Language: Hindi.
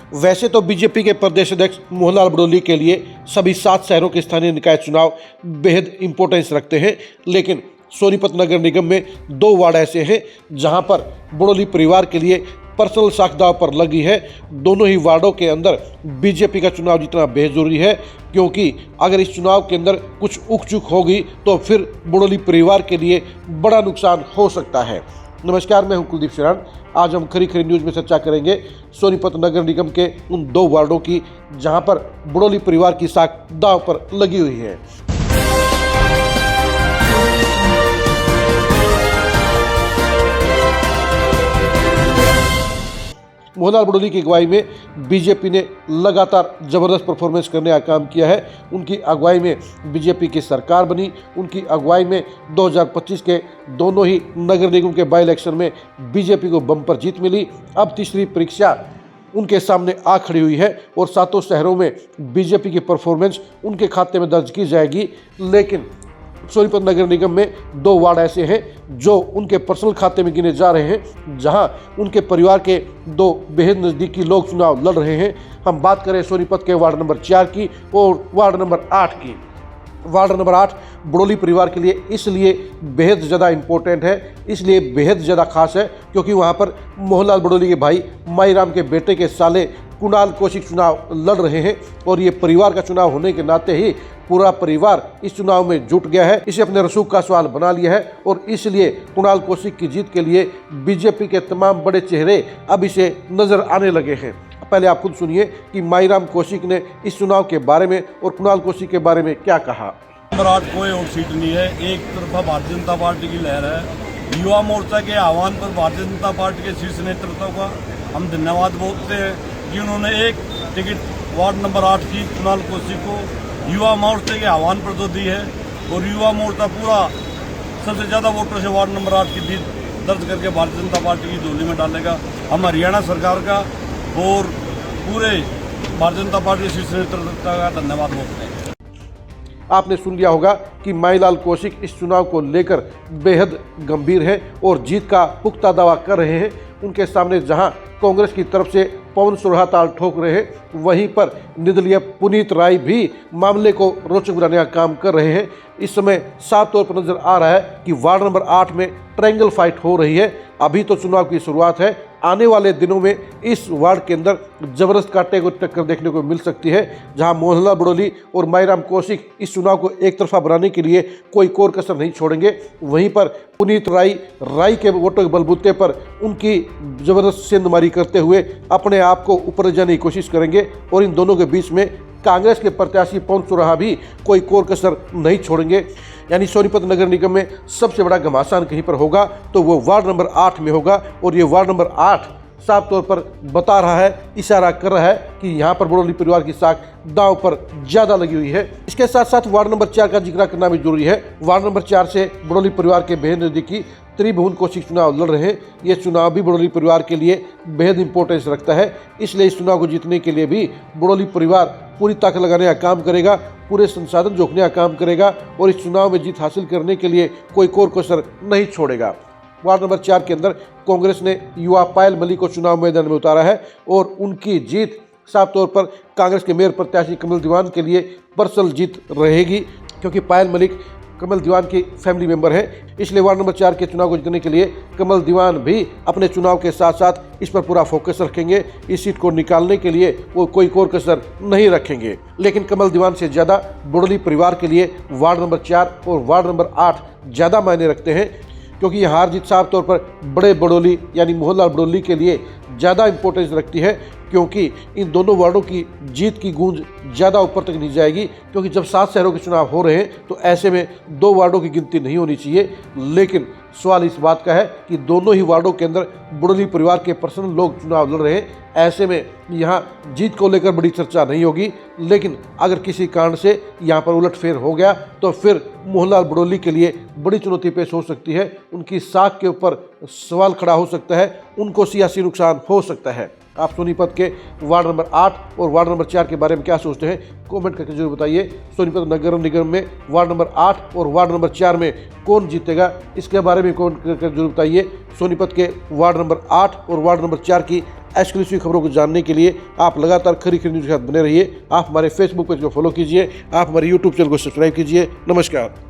वैसे तो बीजेपी के प्रदेश अध्यक्ष मोहनलाल बड़ोली के लिए सभी 7 शहरों के स्थानीय निकाय चुनाव बेहद इंपॉर्टेंस रखते हैं, लेकिन सोनीपत नगर निगम में 2 वार्ड ऐसे हैं जहां पर बड़ोली परिवार के लिए पर्सनल साख दांव पर लगी है। दोनों ही वार्डों के अंदर बीजेपी का चुनाव जीतना बेहद जरूरी है, क्योंकि अगर इस चुनाव के अंदर कुछ उक चुक होगी तो फिर बड़ोली परिवार के लिए बड़ा नुकसान हो सकता है। नमस्कार, मैं हूं कुलदीप शरण। आज हम खरी खरी न्यूज़ में चर्चा करेंगे सोनीपत नगर निगम के उन 2 वार्डों की जहां पर बड़ोली परिवार की साख दांव पर लगी हुई है। मोहनलाल बड़ोली की अगुवाई में बीजेपी ने लगातार जबरदस्त परफॉर्मेंस करने का काम किया है। उनकी अगुवाई में बीजेपी की सरकार बनी। उनकी अगुवाई में 2025 के दोनों ही नगर निगम के बाई इलेक्शन में बीजेपी को बम्पर जीत मिली। अब तीसरी परीक्षा उनके सामने आ खड़ी हुई है और 7 शहरों में बीजेपी की परफॉर्मेंस उनके खाते में दर्ज की जाएगी। लेकिन सोनीपत नगर निगम में 2 वार्ड ऐसे हैं जो उनके पर्सनल खाते में गिने जा रहे हैं, जहां उनके परिवार के 2 बेहद नज़दीकी लोग चुनाव लड़ रहे हैं। हम बात करें सोनीपत के वार्ड नंबर 4 की और वार्ड नंबर 8 की। वार्ड नंबर 8 बड़ोली परिवार के लिए इसलिए बेहद ज़्यादा इम्पोर्टेंट है, इसलिए बेहद ज़्यादा खास है क्योंकि वहाँ पर मोहनलाल बड़ोली के भाई माईराम के बेटे के साले कुणाल कौशिक चुनाव लड़ रहे हैं और ये परिवार का चुनाव होने के नाते ही पूरा परिवार इस चुनाव में जुट गया है। इसे अपने रसूख का सवाल बना लिया है और इसलिए कुणाल कौशिक की जीत के लिए बीजेपी के तमाम बड़े चेहरे अब इसे नजर आने लगे हैं। पहले आप खुद सुनिए कि माईराम कौशिक ने इस चुनाव के बारे में और कुणाल कौशिक के बारे में क्या कहा। नंबर 8 कोई और सीट नहीं है। एक तरफा भारतीय जनता पार्टी की लहर है। युवा मोर्चा के आह्वान पर भारतीय जनता पार्टी के शीर्ष नेतृत्व का हम धन्यवाद बोलते हैं कि उन्होंने एक टिकट वार्ड नंबर 8 की कुणाल कौशिक को युवा मोर्चे के आह्वान पर तो दी है और युवा मोर्चा पूरा सबसे ज़्यादा वोटों से वार्ड नंबर 8 की जीत दर्ज करके भारतीय जनता पार्टी की झोली में डालेगा। हम हरियाणा सरकार का और पूरे भारतीय जनता पार्टी शीर्ष नेतृत्व का धन्यवाद बोलते हैं। आपने सुन लिया होगा कि माईलाल कौशिक इस चुनाव को लेकर बेहद गंभीर है और जीत का पुख्ता दावा कर रहे हैं। उनके सामने जहां कांग्रेस की तरफ से पवन सुरहा ताल ठोक रहे हैं, वहीं पर निर्दलीय पुनीत राय भी मामले को रोचक बनाने का काम कर रहे हैं। इस समय साफ तौर पर नजर आ रहा है कि वार्ड नंबर 8 में ट्रायंगल फाइट हो रही है। अभी तो चुनाव की शुरुआत है, आने वाले दिनों में इस वार्ड के अंदर जबरदस्त कांटे को टक्कर देखने को मिल सकती है, जहां मोहनलाल बड़ोली और माईराम कौशिक इस चुनाव को एक तरफा बनाने के लिए कोई कोर कसर नहीं छोड़ेंगे। वहीं पर पुनीत राय के वोटों के बलबूते पर उनकी जबरदस्त सेंधमारी करते हुए अपने आप को ऊपर ले जाने की कोशिश करेंगे और इन दोनों के बीच में कांग्रेस के प्रत्याशी पवन सुरहा भी कोई कोर कसर नहीं छोड़ेंगे। यानी सोनीपत नगर निगम में सबसे बड़ा घमासान कहीं पर होगा तो वो वार्ड नंबर 8 में होगा और ये वार्ड नंबर 8 साफ तौर पर बता रहा है, इशारा कर रहा है कि यहाँ पर बड़ोली परिवार की साख दांव पर ज़्यादा लगी हुई है। इसके साथ साथ वार्ड नंबर 4 का जिक्र करना भी जरूरी है। वार्ड नंबर 4 से बड़ोली परिवार के बेहद नज़दीकी त्रिभुवन कौशिक चुनाव लड़ रहे हैं। ये चुनाव भी बड़ोली परिवार के लिए बेहद इंपॉर्टेंस रखता है, इसलिए इस चुनाव को जीतने के लिए भी बड़ोली परिवार पूरी ताकत लगाने का काम करेगा, पूरे संसाधन झोंकने का काम करेगा और इस चुनाव में जीत हासिल करने के लिए कोई कोर कसर नहीं छोड़ेगा। वार्ड नंबर 4 के अंदर कांग्रेस ने युवा पायल मलिक को चुनाव मैदान में उतारा है और उनकी जीत साफ तौर पर कांग्रेस के मेयर प्रत्याशी कमल दीवान के लिए पर्सनल जीत रहेगी, क्योंकि पायल मलिक कमल दीवान की फैमिली मेंबर है। इसलिए वार्ड नंबर 4 के चुनाव को जीतने के लिए कमल दीवान भी अपने चुनाव के साथ साथ इस पर पूरा फोकस रखेंगे। इस सीट को निकालने के लिए वो कोई कोर कसर नहीं रखेंगे। लेकिन कमल दीवान से ज़्यादा बड़ोली परिवार के लिए वार्ड नंबर 4 और वार्ड नंबर 8 ज़्यादा मायने रखते हैं, क्योंकि यह हार जीत साफ तौर पर बड़े बड़ोली यानी मोहनलाल बड़ोली के लिए ज़्यादा इंपॉर्टेंस रखती है, क्योंकि इन दोनों वार्डों की जीत की गूंज ज़्यादा ऊपर तक नहीं जाएगी। क्योंकि जब 7 शहरों के चुनाव हो रहे हैं तो ऐसे में 2 वार्डों की गिनती नहीं होनी चाहिए। लेकिन सवाल इस बात का है कि दोनों ही वार्डों के अंदर बड़ोली परिवार के पर्सनल लोग चुनाव लड़ रहे हैं। ऐसे में यहाँ जीत को लेकर बड़ी चर्चा नहीं होगी, लेकिन अगर किसी कारण से यहाँ पर उलटफेर हो गया तो फिर मोहनलाल बड़ोली के लिए बड़ी चुनौती पेश हो सकती है। उनकी साख के ऊपर सवाल खड़ा हो सकता है, उनको सियासी नुकसान हो सकता है। आप सोनीपत के वार्ड नंबर 8 और वार्ड नंबर 4 के बारे में क्या सोचते हैं, कमेंट करके जरूर बताइए। सोनीपत नगर निगम में वार्ड नंबर 8 और वार्ड नंबर 4 में कौन जीतेगा, इसके बारे में कमेंट करके जरूर बताइए। सोनीपत के वार्ड नंबर 8 और वार्ड नंबर 4 की एक्सक्लूसिव खबरों को जानने के लिए आप लगातार खरी खरी न्यूज़ के साथ बने रहिए। आप हमारे फेसबुक पेज को फॉलो कीजिए, आप हमारे यूट्यूब चैनल को सब्सक्राइब कीजिए। नमस्कार।